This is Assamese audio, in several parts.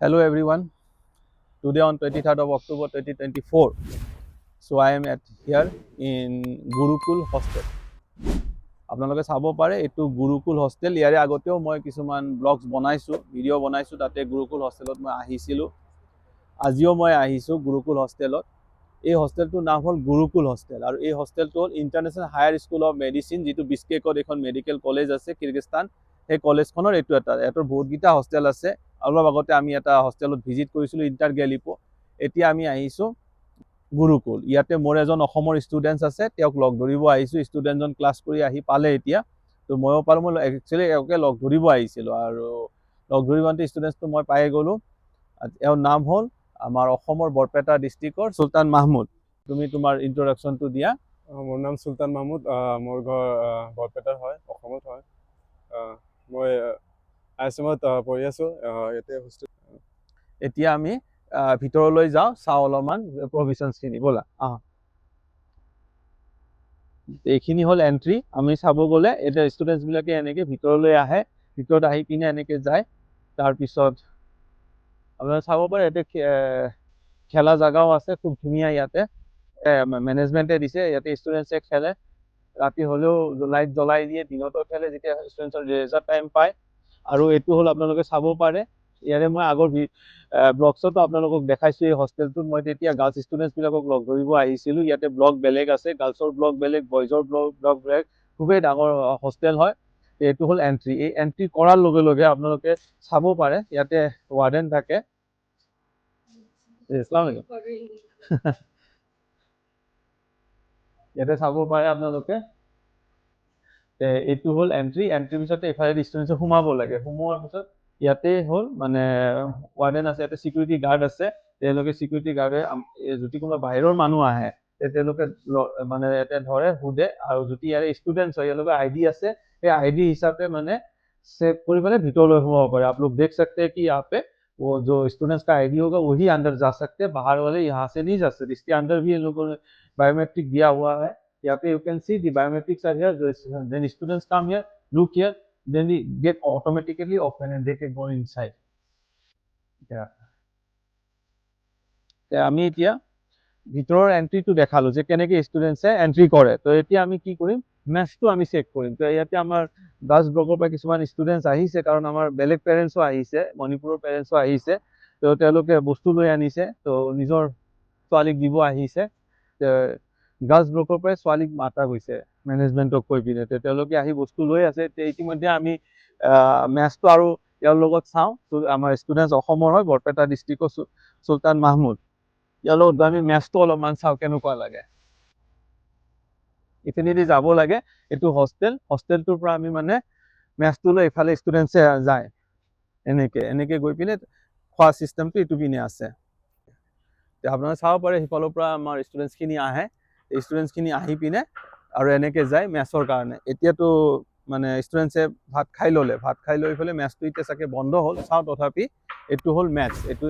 Hello everyone. Today on 23rd of October 2024. So I am here in Gurukul Hostel. আপোনালোকে চাব পাৰে এইটো গুৰুকুল হোষ্টেল। ইয়াৰে আগতেও মই কিছুমান ব্লগছ বনাইছোঁ, ভিডিঅ' বনাইছোঁ, তাতে গুৰুকুল হোষ্টেলত মই আহিছিলোঁ। আজিও মই আহিছোঁ গুৰুকুল হোষ্টেলত। এই হোষ্টেলটোৰ নাম হ'ল গুৰুকুল হোষ্টেল আৰু এই হোষ্টেলটো হ'ল international higher school of medicine, যিটো বিস্কেকত এখন মেডিকেল কলেজ আছে কিৰ্গিস্তান। সেই কলেজখনৰ এইটো এটা বহুতকেইটা হোষ্টেল আছে। অলপ আগতে আমি এটা হোষ্টেলত ভিজিট কৰিছিলোঁ, ইণ্টাৰ গেলিপো। এতিয়া আমি আহিছোঁ গুৰুকুল। ইয়াতে মোৰ এজন অসমৰ ষ্টুডেণ্টছ আছে, তেওঁক লগ ধৰিব আহিছোঁ। ষ্টুডেণ্টজন ক্লাছ কৰি আহি পালে এতিয়া, তো ময়ো পালোঁ। মই একচুৱেলি এওঁকে লগ ধৰিব আহিছিলোঁ আৰু লগ ধৰিব ষ্টুডেণ্টছটো মই পাই গ'লোঁ। এওঁৰ নাম হ'ল আমাৰ অসমৰ বৰপেটা ডিষ্ট্ৰিক্টৰ চুলতান মাহমুদ। তুমি তোমাৰ ইন্ট্ৰডাকশ্যনটো দিয়া। মোৰ নাম চুলতান মাহমুদ। মোৰ ঘৰ বৰপেটাৰ হয়, অসমত হয়। মই আইএছএমত পঢ়ি আছোঁ ইয়াতে হোষ্টেল। এতিয়া আমি ভিতৰলৈ যাওঁ, চাওঁ অলপমান প্ৰভিজনছখিনি। ব'লা। এইখিনি হ'ল এণ্ট্ৰি। আমি চাব গ'লে এতিয়া ষ্টুডেণ্টছবিলাকে এনেকৈ ভিতৰলৈ আহে, ভিতৰত আহি কিনে এনেকৈ যায়। তাৰপিছত আপোনালোকে চাব পাৰে ইয়াতে খেলা জেগাও আছে, খুব ধুনীয়া। ইয়াতে মেনেজমেণ্টে দিছে, ইয়াতে ষ্টুডেণ্টছে খেলে। ৰাতি হ'লেও লাইট জ্বলাই দিয়ে, দিনতো খেলে যেতিয়া ষ্টুডেণ্টছৰ লেজাৰ টাইম পায়। আৰু এইটো হ'ল আপোনালোকে চাব পাৰে, ইয়াৰে মই আগৰ ব্লগছতো আপোনালোকক দেখাইছোঁ। এই হোষ্টেলটোত মই তেতিয়া গাৰ্লছ ষ্টুডেণ্টছবিলাকক লগ ধৰিব আহিছিলোঁ। ইয়াতে ব্লগ বেলেগ আছে, গাৰ্লছৰ ব্লগ বেলেগ, বইজৰ ব্লগ বেলেগ। খুবেই ডাঙৰ হোষ্টেল হয়। এইটো হ'ল এণ্ট্ৰি। এই এণ্ট্ৰি কৰাৰ লগে লগে আপোনালোকে চাব পাৰে ইয়াতে ৱাৰ্ডেন থাকে। ইয়াতে চাব পাৰে আপোনালোকে। এইটো হ'ল এণ্ট্ৰি। এণ্ট্ৰিৰ পিছতে এইফালে ষ্টুডেণ্টছে সোমাব লাগে। সোমোৱাৰ পিছত ইয়াতে হ'ল মানে ৱাৰ্ডেন আছে, ইয়াতে চিকিউৰিটি গাৰ্ড আছে। তেওঁলোকে চিকিউৰিটি গাৰ্ডে যদি কোনোবা বাহিৰৰ মানুহ আহে তেওঁলোকে মানে ইয়াতে ধৰে, সোধে। আৰু যদি ইয়াৰে ষ্টুডেণ্টছ হয়, তেওঁলোকৰ আইডি আছে, সেই আইডি হিচাপে মানে চেক কৰি পেলাই ভিতৰলৈ সোমাব পাৰে। आप लोग देख सकते हैं कि यहाँ पे वो जो स्टूडेंट्स का आईडी होगा वही अंदर जा सकते हैं, बाहर वाले यहाँ से नहीं जा सकते। इसके अंदर भी इन लोगों ने बायोमेट्रिक दिया हुआ है। यहाँ पे you can see the biometrics are here. Then students come here, look here, then they get automatically open and they can go inside. আমি এতিয়া ভিতৰৰ এণ্ট্ৰিটো দেখালোঁ যে কেনেকৈ ষ্টুডেণ্টছে এণ্ট্ৰি কৰে। তো এতিয়া আমি কি কৰিম, মেথছটো আমি চেক কৰিম। তো ইয়াতে আমাৰ গাৰ্লছ ব্লকৰ পৰা কিছুমান ষ্টুডেণ্টছ আহিছে, কাৰণ আমাৰ বেলেগ পেৰেণ্টছো আহিছে, মণিপুৰৰ পেৰেণ্টছো আহিছে। তো তেওঁলোকে বস্তু লৈ আনিছে, তো নিজৰ ছোৱালীক দিব আহিছে। গাৰ্লছ ব্লকৰ পৰাই ছোৱালীক মাতা গৈছে মেনেজমেণ্টক কৈ পিনে। তেওঁলোকে আহি বস্তু লৈ আছে। ইতিমধ্যে আমি মেথছটো আৰু ইয়াৰ লগত চাওঁ। আমাৰ ষ্টুডেণ্টছ অসমৰ হয়, বৰপেটা ডিষ্ট্ৰিক্টৰ চুলতান মাহমুদ। ইয়াৰ লগত আমি মেথছটো অলপমান চাওঁ কেনেকুৱা লাগে। এইখিনিদি যাব লাগে, এইটো হোষ্টেল। হোষ্টেলটোৰ পৰা আমি মানে মেথছটো লৈ এইফালে ষ্টুডেণ্টছে যায়। এনেকৈ গৈ পিনে খোৱা ছিষ্টেমটো এইটো পিনে আছে। আপোনালোকে চাব পাৰে সিফালৰ পৰা আমাৰ ষ্টুডেণ্টছখিনি আহে। ষ্টুডেণ্টছখিনি আহি পিনে আৰু এনেকৈ যায় মেথছৰ কাৰণে। এতিয়াতো মানে ষ্টুডেণ্টছে ভাত খাই ল'লে, ভাত খাই লৈ পেলাই মেথছটো এতিয়া চাগে বন্ধ হ'ল। চাওঁ তথাপি এইটো হ'ল মেথছ। এইটো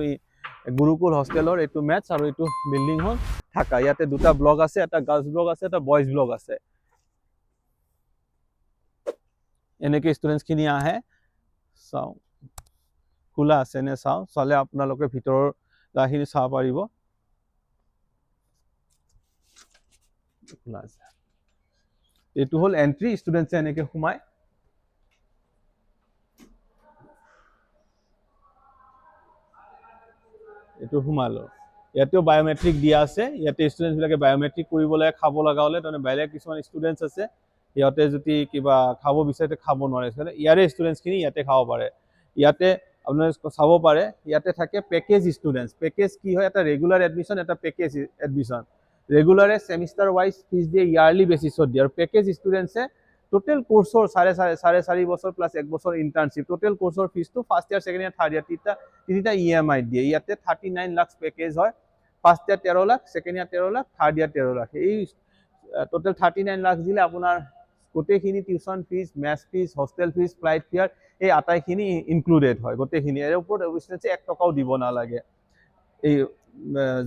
গুৰুকুল হোষ্টেলৰ এইটো মেথছ। আৰু এইটো বিল্ডিং হ'ল থাকা। ইয়াতে দুটা ব্লক আছে, এটা গাৰ্লছ ব্লক আছে, এটা বইজ ব্লক আছে। এনেকৈ ষ্টুডেণ্টছখিনি আহে। চাওঁ খোলা আছে নে চাওঁ, চালে আপোনালোকে ভিতৰৰ জেগাখিনি চাব পাৰিব। খোলা আছে। এইটো হ'ল এণ্ট্ৰি, ষ্টুডেণ্টছে এনেকৈ সোমায়। এইটো সোমালোঁ। ইয়াতেও বায়োমেট্ৰিক দিয়া আছে। ইয়াতে ষ্টুডেণ্টছবিলাকে বায়োমেট্ৰিক কৰিব লাগে, খাব লগা হ'লে। তাৰমানে বেলেগ কিছুমান ষ্টুডেণ্টছ আছে, সিহঁতে যদি কিবা খাব বিচাৰে খাব নোৱাৰে। ইয়াৰে ষ্টুডেণ্টছখিনি ইয়াতে খাব পাৰে। ইয়াতে আপোনালোকে চাব পাৰে, ইয়াতে থাকে পেকেজ ষ্টুডেণ্টছ। পেকেজ কি হয়, এটা ৰেগুলাৰ এডমিশ্যন, এটা পেকেজ এডমিশ্যন। ৰেগুলাৰে ছেমিষ্টাৰ ৱাইজ ফিজ দিয়ে, ইয়াৰলি বেচিছত দিয়ে। আৰু পেকেজ ষ্টুডেণ্টছে টোটেল কোৰ্চৰ চাৰে চাৰি বছৰ প্লাছ 1 বছৰ ইণ্টাৰ্ণশ্বিপ, টোটেল কোৰ্চৰ ফিজটো first year, second year, third year তিনিটা EMI দিয়ে। ইয়াতে 39 লাখ পেকেজ হয়। First year 13 lakh, second year 13 lakh, third year 13 lakh. এই টোটেল 39 লাখ দিলে আপোনাৰ গোটেইখিনি tuition fees, maths fees, hostel fees, flight fair, এই আটাইখিনি ইনক্লুডেড হয় গোটেইখিনি। ইয়াৰ ওপৰত অৱশ্যে 1 টকাও দিব নালাগে। এই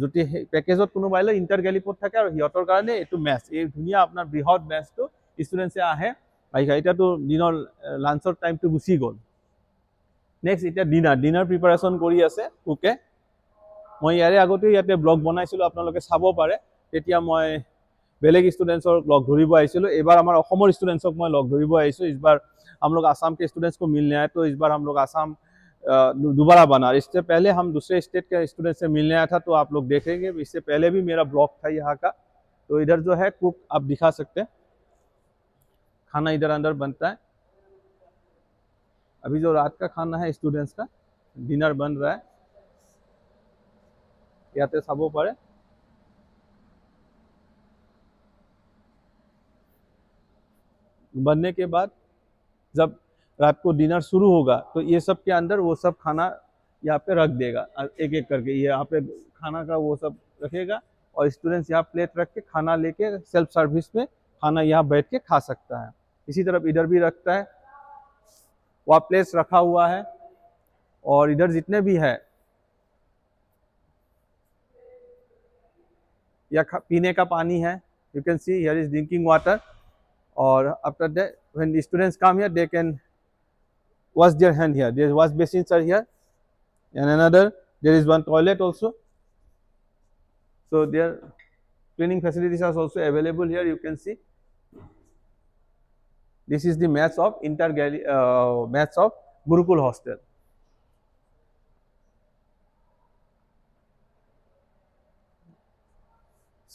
যদি পেকেজত কোনোবাই লৈ ইণ্টাৰ গেলিপত থাকে, আৰু সিহঁতৰ কাৰণে এইটো মেথছ, এই ধুনীয়া আপোনাৰ বৃহৎ মেথছটো ষ্টুডেণ্টছে আহে। এতিয়াতো দিনৰ লাঞ্চৰ টাইমটো গুচি গ'ল। নেক্সট এতিয়া ডিনাৰ প্ৰিপাৰেশ্যন কৰি আছে কুকে। মই ইয়াৰে আগতেও ইয়াতে ব্লগ বনাইছিলোঁ, আপোনালোকে চাব পাৰে। তেতিয়া মই বেলেগ ষ্টুডেণ্টছৰ লগ ধৰিব আহিছিলোঁ। এইবাৰ আমাৰ অসমৰ ষ্টুডেণ্টছক মই লগ ধৰিব আহিছোঁ। इस बार हम लोग आसाम के स्टूडेंट्स को मिलने आए, तो इस बार हम लोग आसाम दोबारा बना। इससे पहले हम दूसरे स्टेट के स्टूडेंट से मिलने आया था, तो आप लोग देखेंगे। इससे पहले भी मेरा ब्लॉग था यहाँ का। तो इधर जो है कुक आप दिखा सकते हैं, खाना इधर अंदर बनता है। अभी जो रात का खाना है स्टूडेंट्स का, डिनर बन रहा है, ইয়াতে চাব পাৰে। बनने के बाद जब रात को डिनर शुरू होगा, तो ये सब के अंदर वो सब खाना यहाँ पे रख देगा, एक एक करके। ये यहाँ पे खाना का वो सब रखेगा, और स्टूडेंट्स यहाँ प्लेट रख के खाना लेके सेल्फ सर्विस में खाना यहाँ बैठ के खा सकता है। इसी तरफ इधर भी रखता है, वहाँ प्लेट्स रखा हुआ है। और इधर जितने भी है या पीने का पानी है, you can see here is drinking water. और after that when the students come here, they can wash their hand here. There wash basins are here, and another there is one toilet also. So their cleaning facilities are also available here. You can see this is the match of match of Gurukul hostel.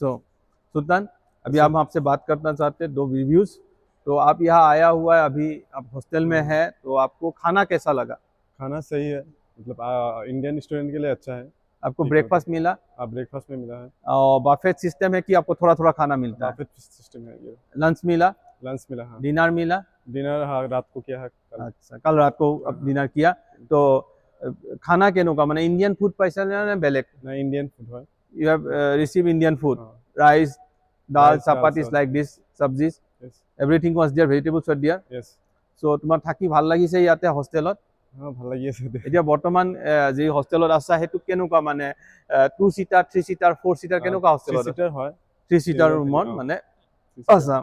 So सुल्तान, अभी हम आपसे बात करना चाहते हैं, 2 रिव्यूज। तो आप यहाँ आया हुआ है, अभी आप हॉस्टल में है, तो आपको खाना कैसा लगा? खाना सही है, मतलब इंडियन स्टूडेंट के लिए अच्छा है। आपको ब्रेकफास्ट मिला? ब्रेकफास्ट में मिला है। और बफेट सिस्टम है कि आपको थोड़ा थोड़ा खाना मिलता है? बफेट सिस्टम है ये। लंच मिला? लंच मिला, हाँ। डिनर मिला? डिनर हाँ रात को किया है। अच्छा, कल रात को अब डिनर किया। तो खाना केनो का माने इंडियन फूड पैसा ना बेलेग? ना इंडियन फूड है। You have received Indian food, rice, dal, Rice, chapatis dal, like this, sabjis, Yes. everything was there, vegetables were there. Yes. So তোমাৰ থাকি ভাল লাগিছে ইয়াতে হস্টেলত? हाँ ভাল লাগি আছে। এতিয়া বৰ্তমান যে হস্টেলত আছা হেতু কেনেকুৱা, মানে 2 সিটাৰ 3 সিটাৰ 4 সিটাৰ কেনেকুৱা হস্টেলত? 3 সিটাৰ হয়। 3 সিটাৰ ৰুমত মানে আচ্ছা,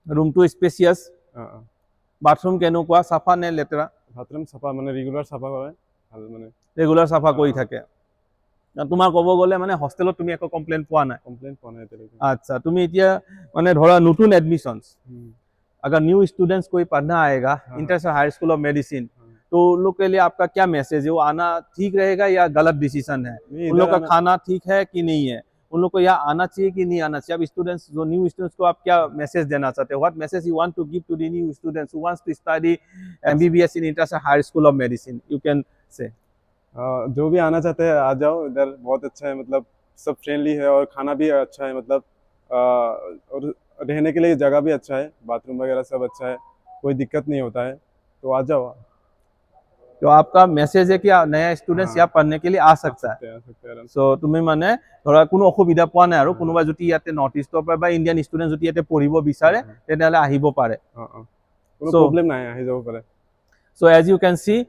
ৰুমটো স্পেচিয়াছ। বাথৰুম কেনেকুৱা, চাফা নে লেতেৰা? বাথৰুম চাফা, মানে ৰেগুলাৰ চাফা কৰে, ভাল মানে ৰেগুলাৰ চাফা কৰি থাকে। তোমাৰ ক'ব গ'লে মানে হস্টেলত তুমি একো কমপ্লেইন পোৱা নাই? কমপ্লেইন পোৱা নাই এতিয়ালৈকে। अच्छा, তুমি এতিয়া মানে ধৰা নতুন एडमिशंस, अगर न्यू स्टूडेंट्स कोई पढ़ना आएगा international higher school of medicine, तो उन लोग के लिए आपका क्या मैसेज है? वो आना ठीक रहेगा या गलत डिसीजन है? उन लोग का खाना ठीक है कि नहीं है? उन लोग को यहाँ आना चाहिए कि नहीं आना चाहिए? अब स्टूडेंट्स, जो न्यू स्टूडेंट्स को आप क्या मैसेज देना चाहते हो? What message you want to give to the new students who wants to study MBBS in international higher school of medicine? You can say. जो भी आना चाहते हैं आ जाओ, इधर बहुत अच्छा है, मतलब सब फ्रेंडली है, और खाना भी अच्छा है, मतलब और रहने के लिए जगह भी अच्छा है, बाथरूम वगैरह सब अच्छा है, कोई दिक्कत नहीं होता है, तो आ जाओ। तो आपका मैसेज है कि नया स्टूडेंट्स यहाँ पढ़ने के लिए आ सकता है। सो তুমি মানে ধৰা কোনো অসুবিধা পোৱা নাই, আৰু কোনোবা যদি ইয়াতে নৰ্থ ইষ্টৰ পৰা বা ইণ্ডিয়ান ষ্টুডেণ্ট যদি ইয়াতে পঢ়িব বিচাৰে তেনেহ'লে আহিব পাৰে। কোনো প্ৰব্লেম নাই, আহি যাব পাৰে। So as you can see,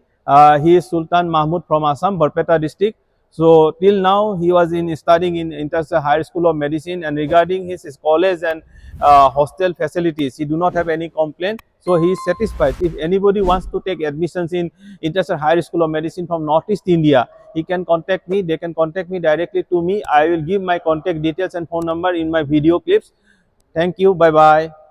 he is Sultan Mahmud from Assam, Barpeta district. So till now he was studying in International Higher School of Medicine, and regarding his college and hostel facilities, he do not have any complaint. So he is satisfied. If anybody wants to take admissions in International Higher School of Medicine from Northeast India, he can contact me. They can contact me directly to me. I will give my contact details and phone number in my video clips. Thank you. Bye bye.